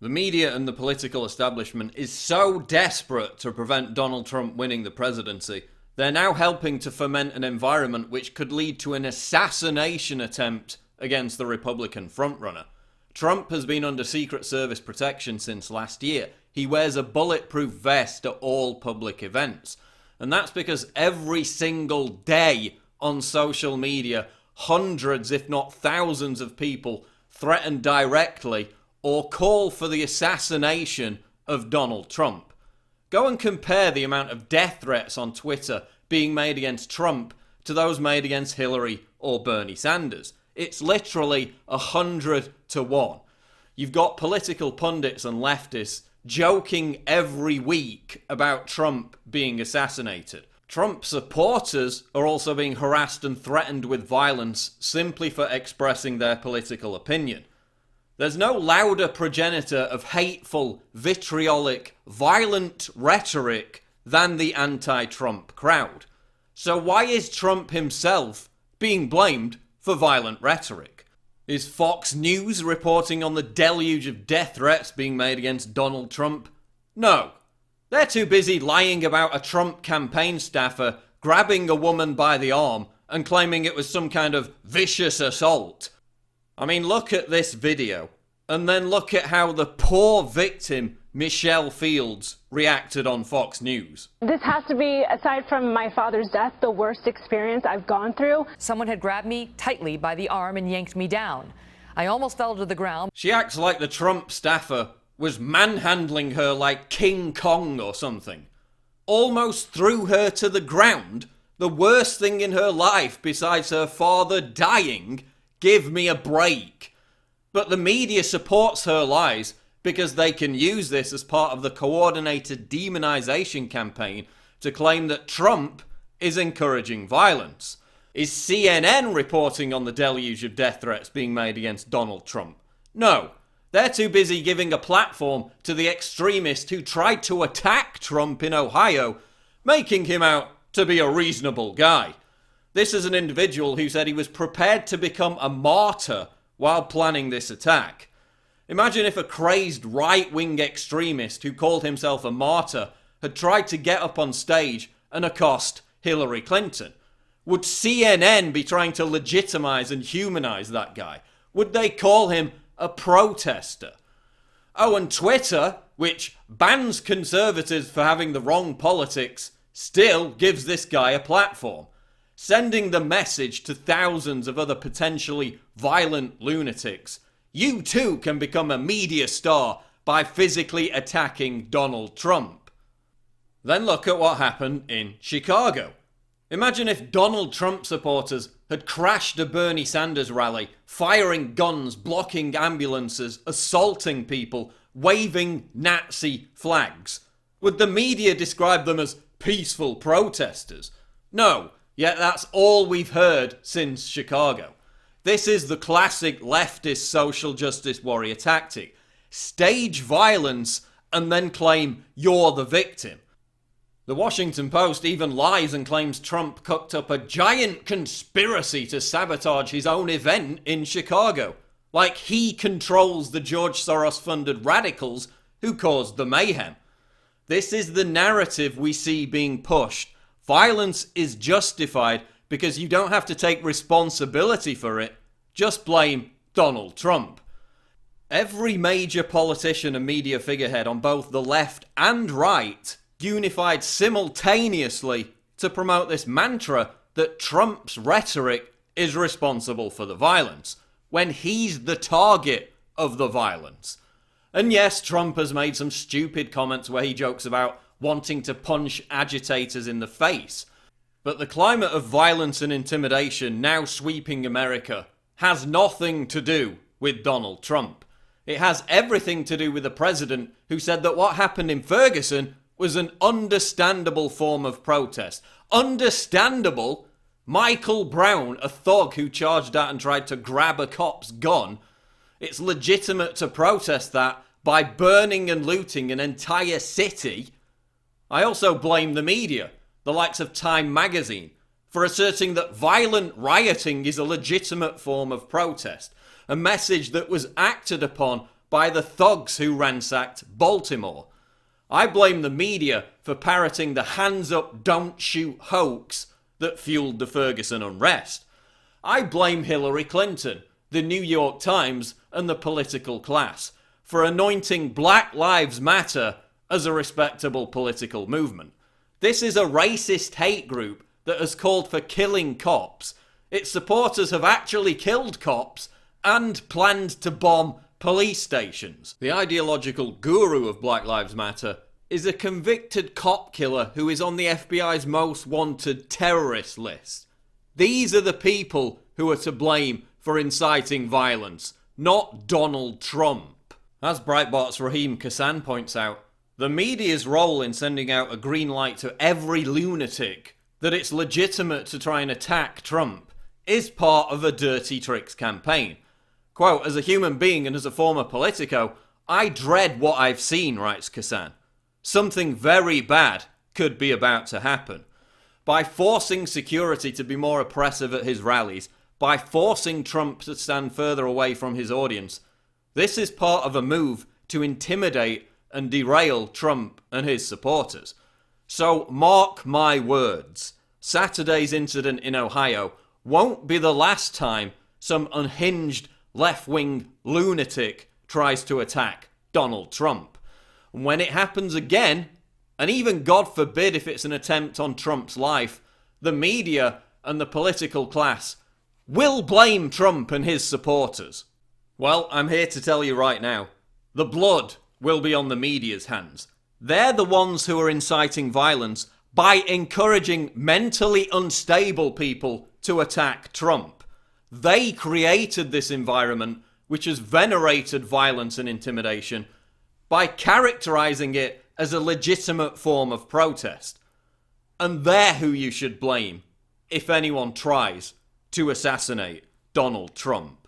The media and the political establishment is so desperate to prevent Donald Trump winning the presidency, they're now helping to foment an environment which could lead to an assassination attempt against the Republican frontrunner. Trump has been under Secret Service protection since last year. He wears a bulletproof vest at all public events. And that's because every single day on social media, hundreds if not thousands of people threaten directly or call for the assassination of Donald Trump. Go and compare the amount of death threats on Twitter being made against Trump to those made against Hillary or Bernie Sanders. It's literally 100 to 1. You've got political pundits and leftists joking every week about Trump being assassinated. Trump supporters are also being harassed and threatened with violence simply for expressing their political opinion. There's no louder progenitor of hateful, vitriolic, violent rhetoric than the anti-Trump crowd. So why is Trump himself being blamed for violent rhetoric? Is Fox News reporting on the deluge of death threats being made against Donald Trump? No. They're too busy lying about a Trump campaign staffer grabbing a woman by the arm and claiming it was some kind of vicious assault. I mean, look at this video, and then look at how the poor victim, Michelle Fields, reacted on Fox News. This has to be, aside from my father's death, the worst experience I've gone through. Someone had grabbed me tightly by the arm and yanked me down. I almost fell to the ground. She acts like the Trump staffer was manhandling her like King Kong or something. Almost threw her to the ground. The worst thing in her life besides her father dying. Give me a break. But the media supports her lies because they can use this as part of the coordinated demonization campaign to claim that Trump is encouraging violence. Is CNN reporting on the deluge of death threats being made against Donald Trump? No. They're too busy giving a platform to the extremist who tried to attack Trump in Ohio, making him out to be a reasonable guy. This is an individual who said he was prepared to become a martyr while planning this attack. Imagine if a crazed right-wing extremist who called himself a martyr had tried to get up on stage and accost Hillary Clinton. Would CNN be trying to legitimize and humanize that guy? Would they call him a protester? Oh, and Twitter, which bans conservatives for having the wrong politics, still gives this guy a platform, sending the message to thousands of other potentially violent lunatics. You too can become a media star by physically attacking Donald Trump. Then look at what happened in Chicago. Imagine if Donald Trump supporters had crashed a Bernie Sanders rally, firing guns, blocking ambulances, assaulting people, waving Nazi flags. Would the media describe them as peaceful protesters? No, yet that's all we've heard since Chicago. This is the classic leftist social justice warrior tactic. Stage violence and then claim you're the victim. The Washington Post even lies and claims Trump cooked up a giant conspiracy to sabotage his own event in Chicago. Like he controls the George Soros-funded radicals who caused the mayhem. This is the narrative we see being pushed. Violence is justified because you don't have to take responsibility for it. Just blame Donald Trump. Every major politician and media figurehead on both the left and right unified simultaneously to promote this mantra that Trump's rhetoric is responsible for the violence, when he's the target of the violence. And yes, Trump has made some stupid comments where he jokes about wanting to punch agitators in the face. But the climate of violence and intimidation now sweeping America has nothing to do with Donald Trump. It has everything to do with the president who said that what happened in Ferguson was an understandable form of protest. Understandable? Michael Brown, a thug who charged out and tried to grab a cop's gun, it's legitimate to protest that by burning and looting an entire city. I also blame the media, the likes of Time magazine, for asserting that violent rioting is a legitimate form of protest, a message that was acted upon by the thugs who ransacked Baltimore. I blame the media for parroting the hands up, don't shoot hoax that fueled the Ferguson unrest. I blame Hillary Clinton, the New York Times, and the political class for anointing Black Lives Matter as a respectable political movement. This is a racist hate group that has called for killing cops. Its supporters have actually killed cops and planned to bomb police stations. The ideological guru of Black Lives Matter is a convicted cop killer who is on the FBI's most wanted terrorist list. These are the people who are to blame for inciting violence, not Donald Trump. As Breitbart's Raheem Kassan points out, the media's role in sending out a green light to every lunatic that it's legitimate to try and attack Trump is part of a dirty tricks campaign. Quote, as a human being and as a former Politico, I dread what I've seen, writes Kassan. Something very bad could be about to happen. By forcing security to be more oppressive at his rallies, by forcing Trump to stand further away from his audience, this is part of a move to intimidate and derail Trump and his supporters. So mark my words, Saturday's incident in Ohio won't be the last time some unhinged left-wing lunatic tries to attack Donald Trump. And when it happens again, and even God forbid if it's an attempt on Trump's life, the media and the political class will blame Trump and his supporters. Well, I'm here to tell you right now, the blood will be on the media's hands. They're the ones who are inciting violence by encouraging mentally unstable people to attack Trump. They created this environment which has venerated violence and intimidation by characterizing it as a legitimate form of protest. And they're who you should blame if anyone tries to assassinate Donald Trump.